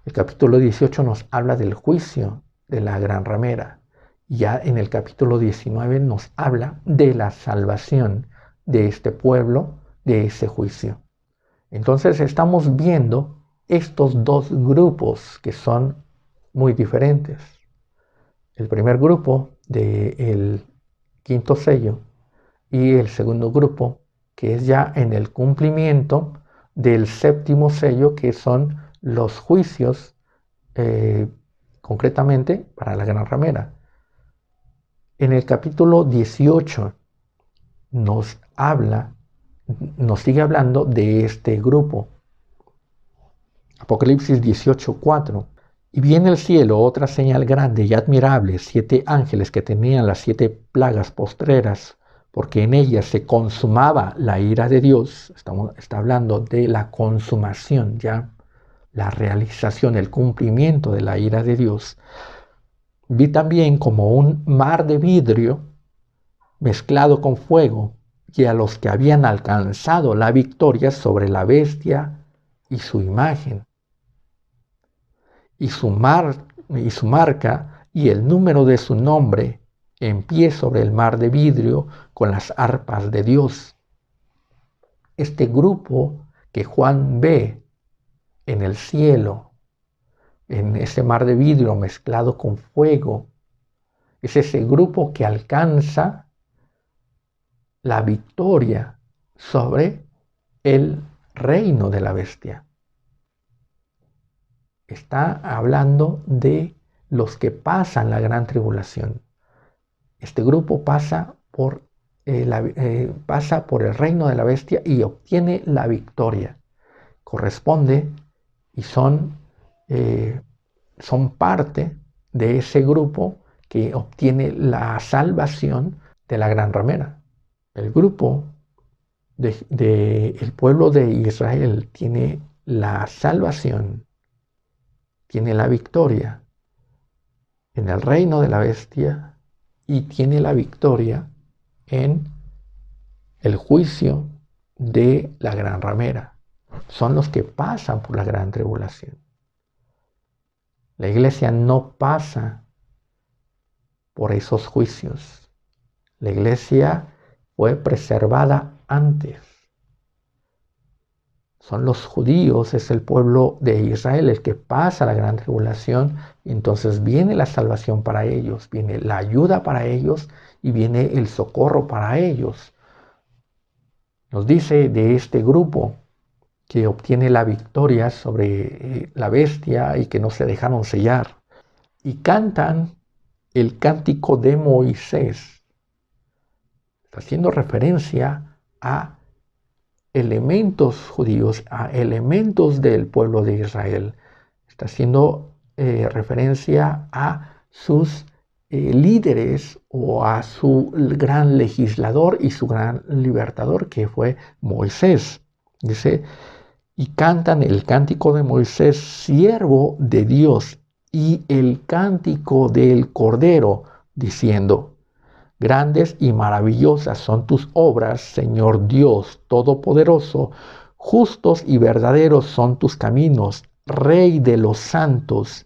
el capítulo 18 nos habla del juicio de la gran ramera. Y ya en el capítulo 19 nos habla de la salvación de este pueblo, de ese juicio. Entonces, estamos viendo estos dos grupos que son muy diferentes. El primer grupo del quinto sello y el segundo grupo que es ya en el cumplimiento del séptimo sello, que son los juicios concretamente para la gran ramera. En el capítulo 18 nos sigue hablando de este grupo. Apocalipsis 18:4. Y vi en el cielo otra señal grande y admirable, 7 ángeles que tenían las 7 plagas postreras, porque en ellas se consumaba la ira de Dios. Está hablando de la consumación, ya la realización, el cumplimiento de la ira de Dios. Vi también como un mar de vidrio mezclado con fuego, y a los que habían alcanzado la victoria sobre la bestia y su imagen, y su marca y el número de su nombre, en pie sobre el mar de vidrio con las arpas de Dios. Este grupo que Juan ve en el cielo, en ese mar de vidrio mezclado con fuego, es ese grupo que alcanza la victoria sobre el reino de la bestia. Está hablando de los que pasan la gran tribulación. Este grupo pasa por el reino de la bestia y obtiene la victoria. Corresponde y son parte de ese grupo que obtiene la salvación de la gran ramera. El grupo del pueblo de Israel tiene la salvación, tiene la victoria en el reino de la bestia y tiene la victoria en el juicio de la gran ramera. Son los que pasan por la gran tribulación. La iglesia no pasa por esos juicios. La iglesia fue preservada antes. Son los judíos, es el pueblo de Israel el que pasa la gran tribulación, y entonces viene la salvación para ellos, viene la ayuda para ellos y viene el socorro para ellos. Nos dice de este grupo que obtiene la victoria sobre la bestia y que no se dejaron sellar. Y cantan el cántico de Moisés. Está haciendo referencia a elementos judíos, a elementos del pueblo de Israel. Está haciendo referencia a sus líderes o a su gran legislador y su gran libertador, que fue Moisés. Dice, y cantan el cántico de Moisés, siervo de Dios, y el cántico del Cordero, diciendo, grandes y maravillosas son tus obras, Señor Dios Todopoderoso, justos y verdaderos son tus caminos, Rey de los santos.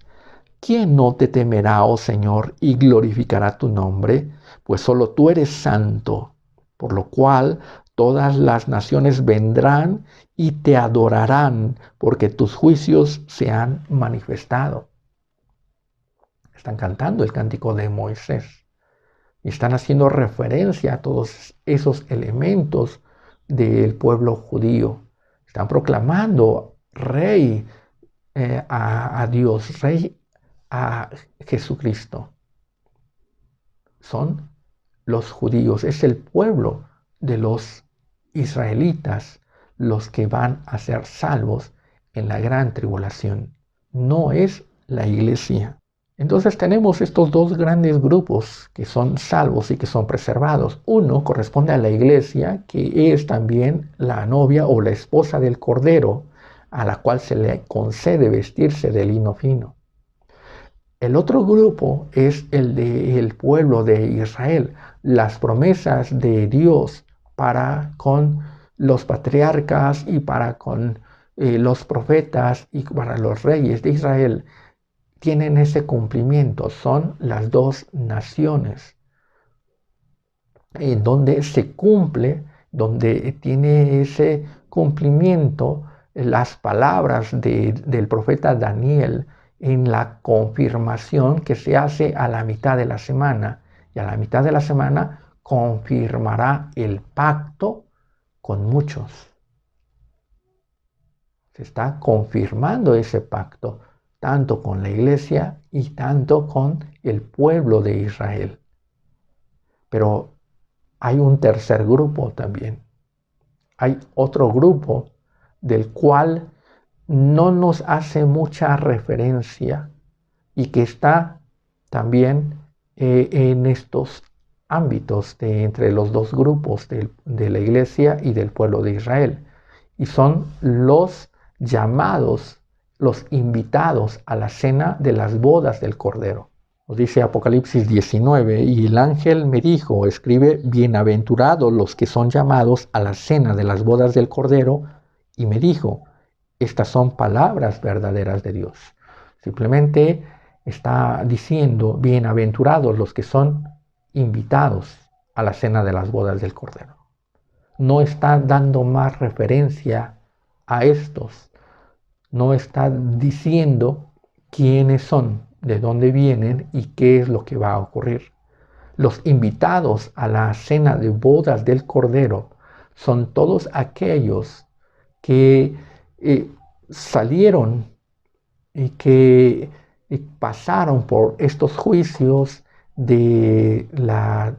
¿quién no te temerá, oh Señor, y glorificará tu nombre? Pues solo tú eres santo, por lo cual todas las naciones vendrán y te adorarán, porque tus juicios se han manifestado. Están cantando el cántico de Moisés y están haciendo referencia a todos esos elementos del pueblo judío. Están proclamando rey a Dios, rey a Jesucristo. Son los judíos, es el pueblo de los israelitas los que van a ser salvos en la gran tribulación. No es la iglesia. Entonces tenemos estos dos grandes grupos que son salvos y que son preservados. Uno corresponde a la iglesia, que es también la novia o la esposa del Cordero, a la cual se le concede vestirse de lino fino. El otro grupo es el del pueblo de Israel, las promesas de Dios para con los patriarcas y para con los profetas y para los reyes de Israel tienen ese cumplimiento. Son las dos naciones en donde se cumple, donde tiene ese cumplimiento las palabras del profeta Daniel en la confirmación que se hace a la mitad de la semana. Y a la mitad de la semana confirmará el pacto con muchos. Se está confirmando ese pacto, tanto con la iglesia y tanto con el pueblo de Israel. Pero hay un tercer grupo también. Hay otro grupo del cual no nos hace mucha referencia y que está también en estos ámbitos entre los dos grupos de la iglesia y del pueblo de Israel. Y son los llamados, los invitados a la cena de las bodas del Cordero. Nos dice Apocalipsis 19, y el ángel me dijo, escribe, bienaventurados los que son llamados a la cena de las bodas del Cordero, y me dijo, estas son palabras verdaderas de Dios. Simplemente está diciendo, bienaventurados los que son invitados a la cena de las bodas del Cordero. No está dando más referencia a estos. No está diciendo quiénes son, de dónde vienen y qué es lo que va a ocurrir. Los invitados a la cena de bodas del Cordero son todos aquellos que salieron y que pasaron por estos juicios de la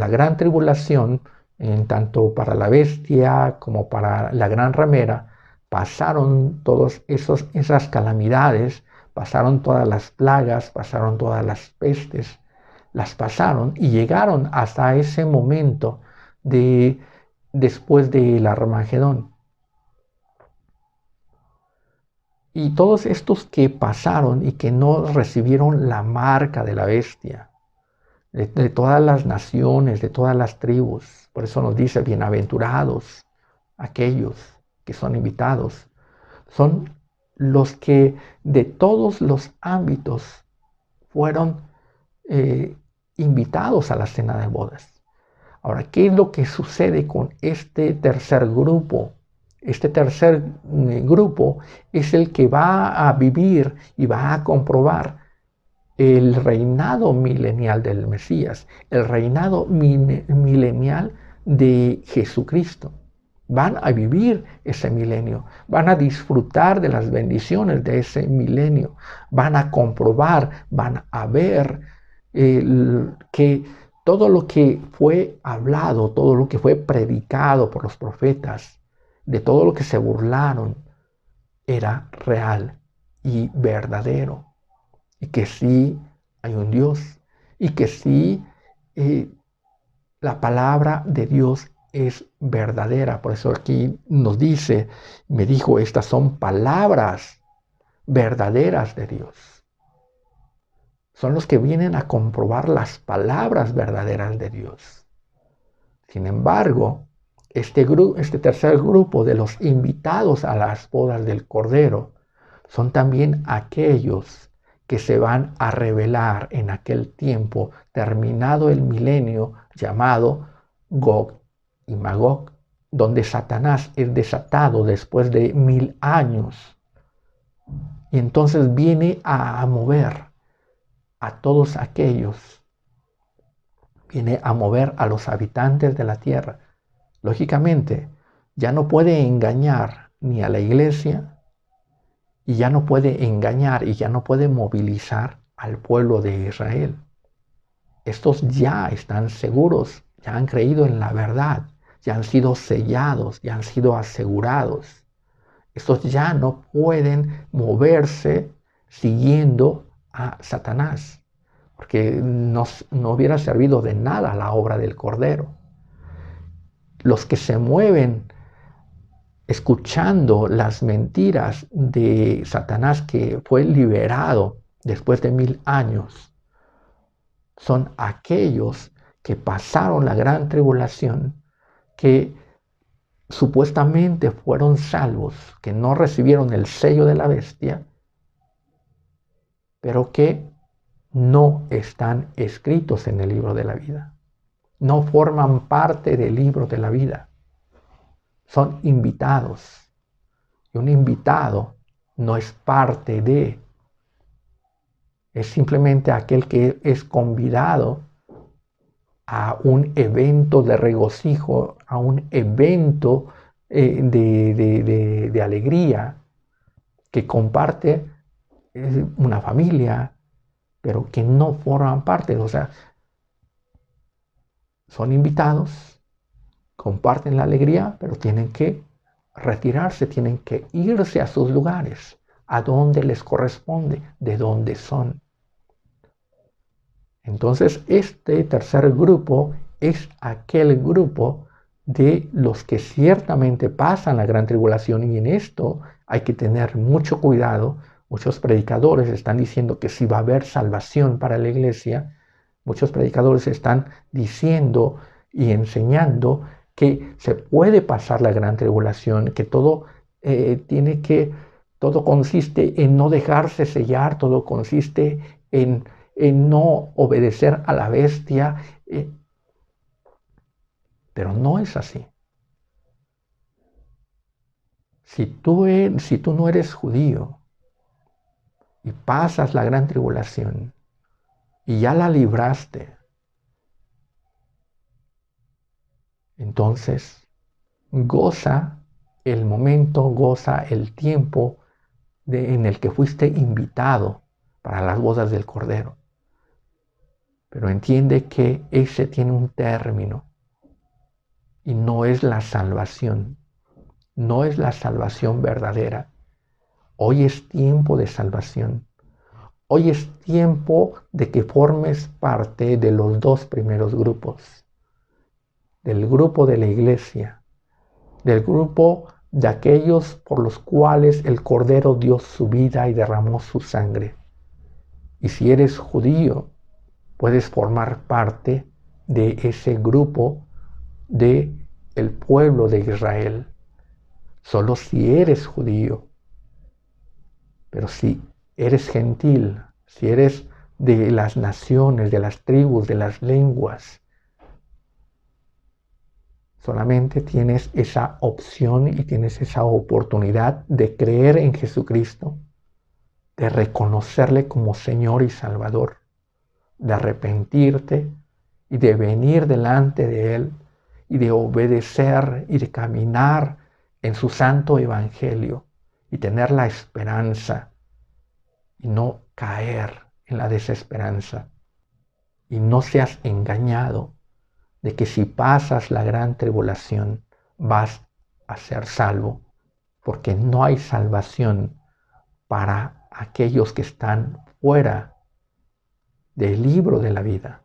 gran tribulación, en tanto para la bestia como para la gran ramera, pasaron todas esas calamidades, pasaron todas las plagas, pasaron todas las pestes, las pasaron y llegaron hasta ese momento después del Armagedón. Y todos estos que pasaron y que no recibieron la marca de la bestia, de todas las naciones, de todas las tribus, por eso nos dice, bienaventurados aquellos que son invitados, son los que de todos los ámbitos fueron invitados a la cena de bodas. Ahora, ¿qué es lo que sucede con este tercer grupo? Este tercer grupo es el que va a vivir y va a comprobar el reinado milenial del Mesías, el reinado milenial de Jesucristo. Van a vivir ese milenio, van a disfrutar de las bendiciones de ese milenio, van a comprobar, van a ver que todo lo que fue hablado, todo lo que fue predicado por los profetas, de todo lo que se burlaron, era real y verdadero. Y que sí hay un Dios. Y que sí la palabra de Dios es verdadera. Por eso aquí nos dice, me dijo, estas son palabras verdaderas de Dios. Son los que vienen a comprobar las palabras verdaderas de Dios. Sin embargo, este tercer grupo de los invitados a las bodas del Cordero son también aquellos que se van a revelar en aquel tiempo, terminado el milenio, llamado Gog y Magog, donde Satanás es desatado después de 1000 años. Y entonces viene a mover a todos aquellos, viene a mover a los habitantes de la tierra. Lógicamente, ya no puede engañar ni a la iglesia, y ya no puede engañar y ya no puede movilizar al pueblo de Israel. Estos ya están seguros, ya han creído en la verdad, ya han sido sellados, ya han sido asegurados. Estos ya no pueden moverse siguiendo a Satanás, porque no hubiera servido de nada la obra del Cordero. Los que se mueven escuchando las mentiras de Satanás, que fue liberado después de 1000 años, son aquellos que pasaron la gran tribulación, que supuestamente fueron salvos, que no recibieron el sello de la bestia, pero que no están escritos en el libro de la vida, no forman parte del libro de la vida, son invitados. Y un invitado no es parte de, es simplemente aquel que es convidado a un evento de regocijo, a un evento de alegría, que comparte una familia, pero que no forman parte. O sea, son invitados, comparten la alegría, pero tienen que retirarse, tienen que irse a sus lugares, a donde les corresponde, de donde son. Entonces, este tercer grupo es aquel grupo de los que ciertamente pasan la gran tribulación, y en esto hay que tener mucho cuidado. Muchos predicadores están diciendo que sí va a haber salvación para la iglesia. Muchos predicadores están diciendo y enseñando que se puede pasar la gran tribulación, que todo todo consiste en no dejarse sellar, todo consiste en no obedecer a la bestia, pero no es así. Si tú no eres judío y pasas la gran tribulación y ya la libraste, entonces goza el momento, goza el tiempo en el que fuiste invitado para las bodas del Cordero. Pero entiende que ese tiene un término y no es la salvación. No es la salvación verdadera. Hoy es tiempo de salvación. Hoy es tiempo de que formes parte de los dos primeros grupos. Del grupo de la iglesia. Del grupo de aquellos por los cuales el Cordero dio su vida y derramó su sangre. Y si eres judío, puedes formar parte de ese grupo de el pueblo de Israel. Solo si eres judío. Pero si eres gentil, si eres de las naciones, de las tribus, de las lenguas, solamente tienes esa opción y tienes esa oportunidad de creer en Jesucristo, de reconocerle como Señor y Salvador, de arrepentirte y de venir delante de Él y de obedecer y de caminar en su santo evangelio y tener la esperanza y no caer en la desesperanza. Y no seas engañado de que si pasas la gran tribulación vas a ser salvo, porque no hay salvación para aquellos que están fuera del libro de la vida,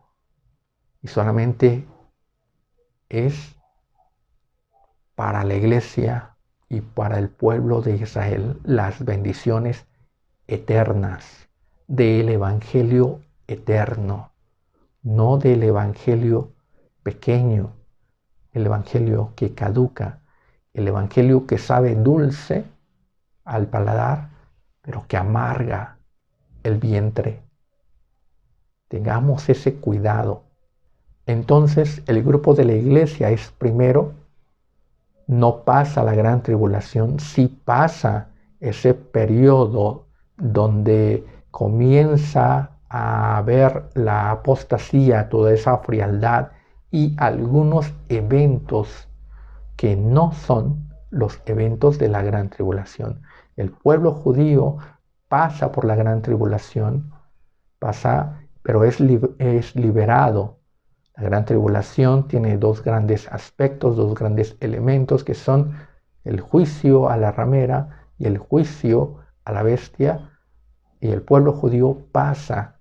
y solamente es para la iglesia y para el pueblo de Israel las bendiciones eternas del evangelio eterno, no del evangelio pequeño, el evangelio que caduca, el evangelio que sabe dulce al paladar, pero que amarga el vientre. Tengamos ese cuidado. Entonces, el grupo de la iglesia es primero, no pasa la gran tribulación, sí pasa ese periodo donde comienza a haber la apostasía, toda esa frialdad y algunos eventos que no son los eventos de la gran tribulación. El pueblo judío pasa por la gran tribulación, pero es liberado. La gran tribulación tiene dos grandes aspectos, dos grandes elementos que son el juicio a la ramera y el juicio a la bestia. Y el pueblo judío pasa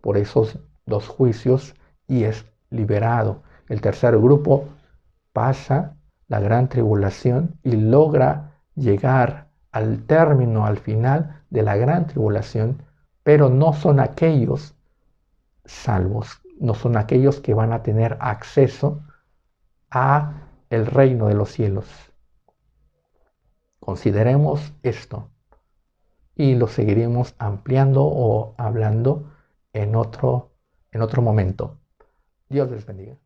por esos dos juicios y es liberado. El tercer grupo pasa la gran tribulación y logra llegar al término, al final de la gran tribulación, pero no son aquellos salvos, no son aquellos que van a tener acceso a el reino de los cielos. Consideremos esto y lo seguiremos ampliando o hablando en otro momento. Dios les bendiga.